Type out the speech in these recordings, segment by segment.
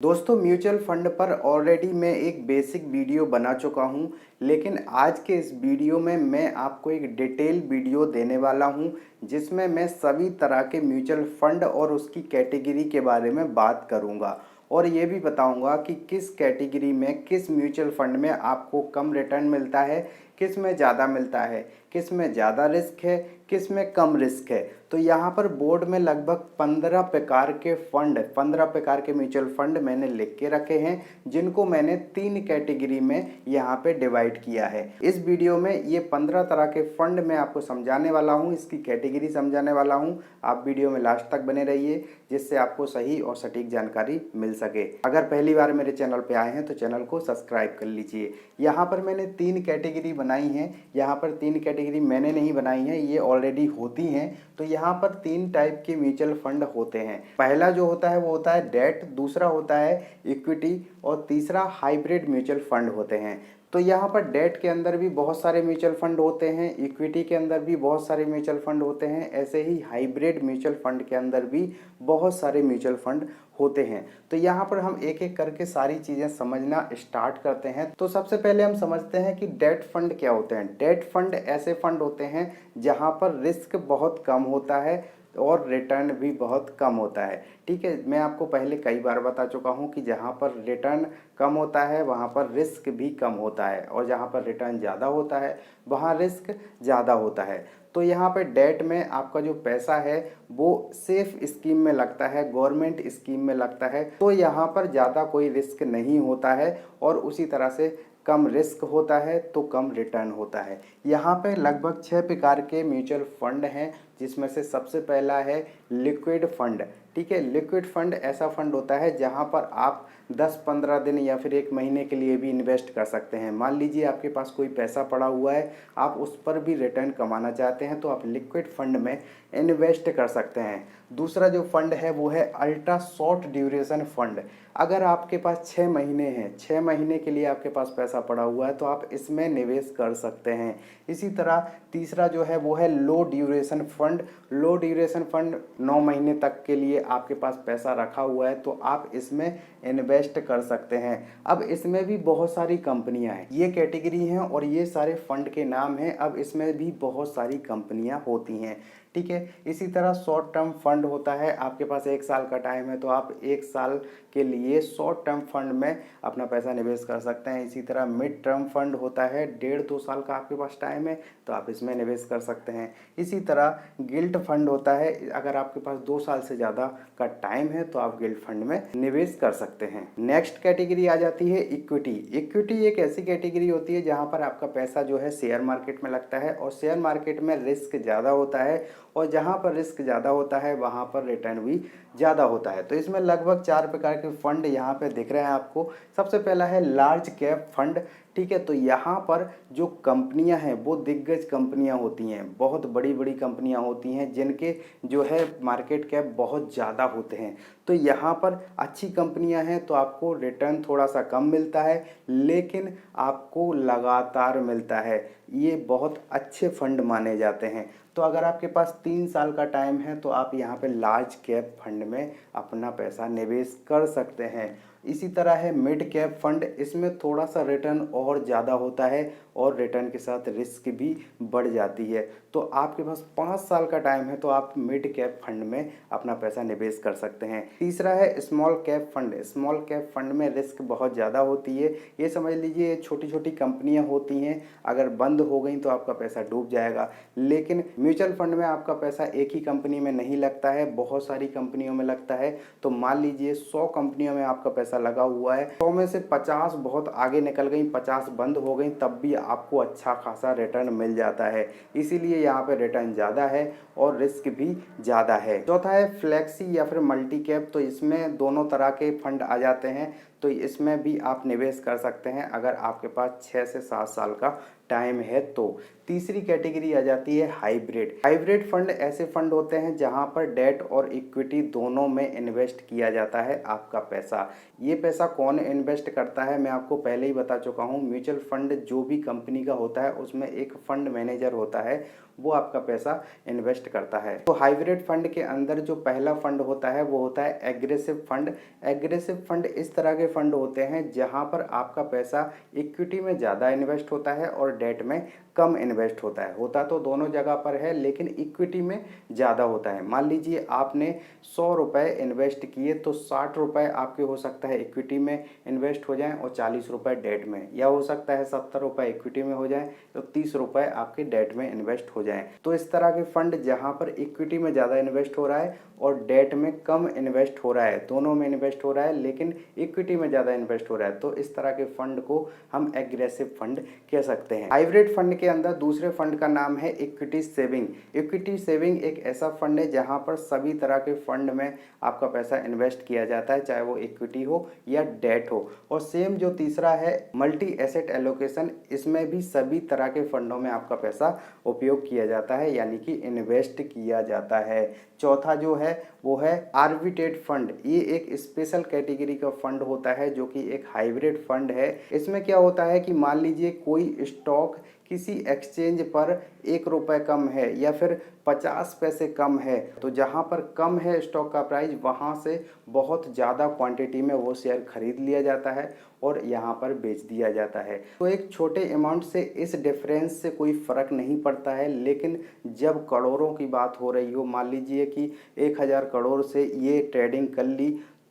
दोस्तों mutual fund पर already मैं एक बेसिक वीडियो बना चुका हूं, लेकिन आज के इस वीडियो में मैं आपको एक डिटेल वीडियो देने वाला हूं जिसमें मैं सभी तरह के म्यूचुअल फंड और उसकी कैटेगरी के बारे में बात करूंगा और ये भी बताऊंगा कि किस कैटेगरी में किस म्यूचुअल फंड में आपको कम रिटर्न मिलता है, किस में ज़्यादा मिलता है, किस में ज़्यादा रिस्क है, किस में कम रिस्क है। तो यहाँ पर बोर्ड में लगभग 15 प्रकार के म्यूचुअल फंड मैंने लिख के रखे हैं, जिनको मैंने 3 कैटेगरी में यहाँ पे डिवाइड किया है। इस वीडियो में ये 15 तरह के फंड मैं आपको समझाने वाला हूँ, इसकी कैटेगरी समझाने वाला हूँ। आप वीडियो में लास्ट तक बने रहिए जिससे आपको सही और सटीक जानकारी मिल सके। अगर पहली बार मेरे चैनल पे आए हैं तो चैनल को सब्सक्राइब कर लीजिए। यहाँ पर मैंने 3 कैटेगरी बनाई हैं। यहाँ पर 3 कैटेगरी मैंने नहीं बनाई हैं, ये ऑलरेडी होती हैं। तो यहाँ पर 3 टाइप के म्यूचुअल फंड होते हैं। पहला जो होता है वो होता है डेट, दूसरा होता है इक्विटी और तीसरा हाइब्रिड म्यूचुअल फंड होते हैं। तो यहाँ पर डेट के अंदर भी बहुत सारे म्यूचुअल फंड होते हैं, इक्विटी के अंदर भी बहुत सारे म्यूचुअल फंड होते हैं, ऐसे ही हाइब्रिड म्यूचुअल फंड के अंदर भी बहुत सारे म्यूचुअल फंड होते हैं। तो यहाँ पर हम एक एक करके सारी चीज़ें समझना स्टार्ट करते हैं। तो सबसे पहले हम समझते हैं कि डेट फंड क्या होते हैं। डेट फंड ऐसे फंड होते हैं जहाँ पर रिस्क बहुत कम होता है और रिटर्न भी बहुत कम होता है। ठीक है, मैं आपको पहले कई बार बता चुका हूँ कि जहाँ पर रिटर्न कम होता है वहाँ पर रिस्क भी कम होता है और जहाँ पर रिटर्न ज़्यादा होता है वहाँ रिस्क ज़्यादा होता है। तो यहाँ पे डेट में आपका जो पैसा है वो सेफ स्कीम में लगता है, गवर्नमेंट स्कीम में लगता है, तो यहाँ पर ज़्यादा कोई रिस्क नहीं होता है और उसी तरह से कम रिस्क होता है तो कम रिटर्न होता है। यहाँ पे लगभग 6 प्रकार के म्यूचुअल फंड हैं, जिसमें से सबसे पहला है लिक्विड फंड। ठीक है, लिक्विड फंड ऐसा फंड होता है जहाँ पर आप 10-15 दिन या फिर 1 महीने के लिए भी इन्वेस्ट कर सकते हैं। मान लीजिए आपके पास कोई पैसा पड़ा हुआ है, आप उस पर भी रिटर्न कमाना चाहते हैं तो आप लिक्विड फंड में इन्वेस्ट कर सकते हैं। दूसरा जो फंड है वो है अल्ट्रा शॉर्ट ड्यूरेशन फंड। अगर आपके पास 6 महीने हैं, 6 महीने के लिए आपके पास पैसा पड़ा हुआ है तो आप इसमें निवेश कर सकते हैं। इसी तरह तीसरा जो है वो है लो ड्यूरेशन फंड। लो ड्यूरेशन फंड 9 महीने तक के लिए आपके पास पैसा रखा हुआ है तो आप इसमें इन्वेस्ट कर सकते हैं। अब इसमें भी बहुत सारी कंपनियां हैं, ये कैटेगरी हैं और ये सारे फंड के नाम हैं। अब इसमें भी बहुत सारी कंपनियां होती हैं। ठीक है, इसी तरह शॉर्ट टर्म फंड होता है। आपके पास 1 साल का टाइम है तो आप 1 साल के लिए शॉर्ट टर्म फंड में अपना पैसा निवेश कर सकते हैं। इसी तरह मिड टर्म फंड होता है, 1.5-2 साल का आपके पास टाइम है तो आप इसमें निवेश कर सकते हैं। इसी तरह गिल्ट फंड होता है, अगर आपके पास 2 साल से ज़्यादा का टाइम है तो आप गिल्ट फंड में निवेश कर सकते हैं। नेक्स्ट कैटेगरी आ जाती है इक्विटी। इक्विटी एक ऐसी कैटेगरी होती है जहाँ पर आपका पैसा जो है शेयर मार्केट में लगता है और शेयर मार्केट में रिस्क ज़्यादा होता है और जहाँ पर रिस्क ज़्यादा होता है वहाँ पर रिटर्न भी ज़्यादा होता है। तो इसमें लगभग 4 प्रकार के फंड यहाँ पे दिख रहे हैं आपको। सबसे पहला है लार्ज कैप फंड। ठीक है, तो यहाँ पर जो कंपनियां हैं वो दिग्गज कंपनियां होती हैं, बहुत बड़ी बड़ी कंपनियां होती हैं जिनके जो है मार्केट कैप बहुत ज़्यादा होते हैं। तो यहाँ पर अच्छी कंपनियां हैं तो आपको रिटर्न थोड़ा सा कम मिलता है लेकिन आपको लगातार मिलता है। ये बहुत अच्छे फंड माने जाते हैं। तो अगर आपके पास 3 साल का टाइम है तो आप यहाँ पे लार्ज कैप फंड में अपना पैसा निवेश कर सकते हैं। इसी तरह है मिड कैप फंड, इसमें थोड़ा सा रिटर्न और ज़्यादा होता है और रिटर्न के साथ रिस्क भी बढ़ जाती है। तो आपके पास 5 साल का टाइम है तो आप मिड कैप फंड में अपना पैसा निवेश कर सकते हैं। तीसरा है small cap fund. Small cap fund में रिस्क बहुत ज़्यादा होती है। ये समझ लीजिए छोटी छोटी कंपनियां होती हैं, अगर बंद हो गई तो आपका पैसा डूब जाएगा। लेकिन म्यूचुअल फंड में आपका पैसा एक ही कंपनी में नहीं लगता है, बहुत सारी कंपनियों में लगता है। तो मान लीजिए 100 कंपनियों में आपका पैसा लगा हुआ है, 100 में से 50 बहुत आगे निकल गई, 50 बंद हो गई, तब भी आपको अच्छा खासा रिटर्न मिल जाता है। इसीलिए यहाँ पे रिटर्न ज़्यादा है और रिस्क भी ज़्यादा है। चौथा है फ्लेक्सी या फिर मल्टी कैप। तो इसमें दोनों तरह के फंड आ जाते हैं, तो इसमें भी आप निवेश कर सकते हैं अगर आपके पास 6 से 7 साल का टाइम है तो। तीसरी कैटेगरी आ जाती है हाइब्रिड। हाइब्रिड फंड ऐसे फंड होते हैं जहां पर डेट और इक्विटी दोनों में इन्वेस्ट किया जाता है आपका पैसा। ये पैसा कौन इन्वेस्ट करता है मैं आपको पहले ही बता चुका हूँ। म्यूचुअल फंड जो भी कंपनी का होता है उसमें एक फंड मैनेजर होता है, वो आपका पैसा इन्वेस्ट करता है। तो हाइब्रिड फंड के अंदर जो पहला फंड होता है वो होता है एग्रेसिव फंड। एग्रेसिव फंड इस तरह के फंड होते हैं जहां पर आपका पैसा इक्विटी में ज़्यादा इन्वेस्ट होता है और डेट में कम इन्वेस्ट होता है। होता तो दोनों जगह पर है लेकिन इक्विटी में ज़्यादा होता है। मान लीजिए आपने 100 रुपये इन्वेस्ट किए तो 60 रुपये आपके हो सकता है इक्विटी में इन्वेस्ट हो जाएं और 40 रुपये डेट में, या हो सकता है 70 रुपये इक्विटी में हो जाएं तो 30 रुपये आपके डेट में इन्वेस्ट हो जाएं। तो इस तरह के फंड जहां पर इक्विटी में ज़्यादा इन्वेस्ट हो रहा है और डेट में कम इन्वेस्ट हो रहा है, दोनों में इन्वेस्ट हो रहा है लेकिन इक्विटी में ज़्यादा इन्वेस्ट हो रहा है, तो इस तरह के फंड को हम एग्रेसिव फंड कह सकते हैं। हाइब्रिड फंड के अंदर दूसरे फंड का नाम है इक्विटी सेविंग। इक्विटी सेविंग एक ऐसा फंड है जहां पर सभी तरह के फंड में आपका पैसा इन्वेस्ट किया जाता है, चाहे वो इक्विटी हो या डेट हो। और सेम जो तीसरा है मल्टी एसेट एलोकेशन, इसमें भी सभी तरह के फंडों में आपका पैसा उपयोग किया जाता है, यानी कि इन्वेस्ट किया जाता है। चौथा जो है वो है आर्बिट्रेज फंड। ये एक स्पेशल कैटेगरी का फंड होता है जो कि एक हाइब्रिड फंड है। इसमें क्या होता है कि मान लीजिए कोई स्टॉक किसी एक्सचेंज पर 1 रुपये कम है या फिर 50 पैसे कम है, तो जहां पर कम है स्टॉक का प्राइस वहां से बहुत ज़्यादा क्वांटिटी में वो शेयर खरीद लिया जाता है और यहाँ पर बेच दिया जाता है। तो एक छोटे अमाउंट से इस डिफरेंस से कोई फ़र्क नहीं पड़ता है, लेकिन जब करोड़ों की बात हो रही हो, मान लीजिए कि 1000 करोड़ से ये ट्रेडिंग कर ली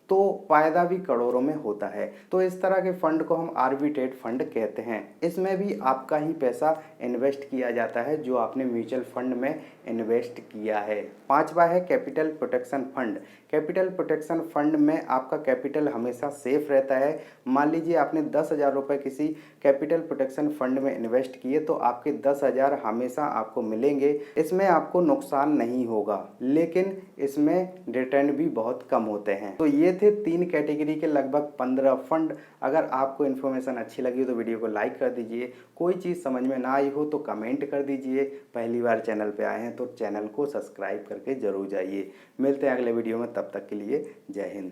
तो फायदा भी करोड़ों में होता है। तो इस तरह के फंड को हम आर्बिट्रेज फंड कहते हैं। इसमें भी आपका ही पैसा इन्वेस्ट किया जाता है जो आपने म्यूचुअल फंड में इन्वेस्ट किया है। पांचवा है capital protection fund. Capital protection fund में आपका कैपिटल हमेशा सेफ रहता है। मान लीजिए आपने 10,000 रुपये किसी कैपिटल प्रोटेक्शन फंड में इन्वेस्ट किए तो आपके 10,000 हमेशा आपको मिलेंगे। इसमें आपको नुकसान नहीं होगा, लेकिन इसमें रिटर्न भी बहुत कम होते हैं। तो ये थे 3 कैटेगरी के लगभग 15 फंड। अगर आपको इन्फॉर्मेशन अच्छी लगी हो तो वीडियो को लाइक कर दीजिए। कोई चीज़ समझ में ना आई हो तो कमेंट कर दीजिए। पहली बार चैनल पे आए हैं तो चैनल को सब्सक्राइब करके जरूर जाइए। मिलते हैं अगले वीडियो में, तब तक के लिए जय हिंद।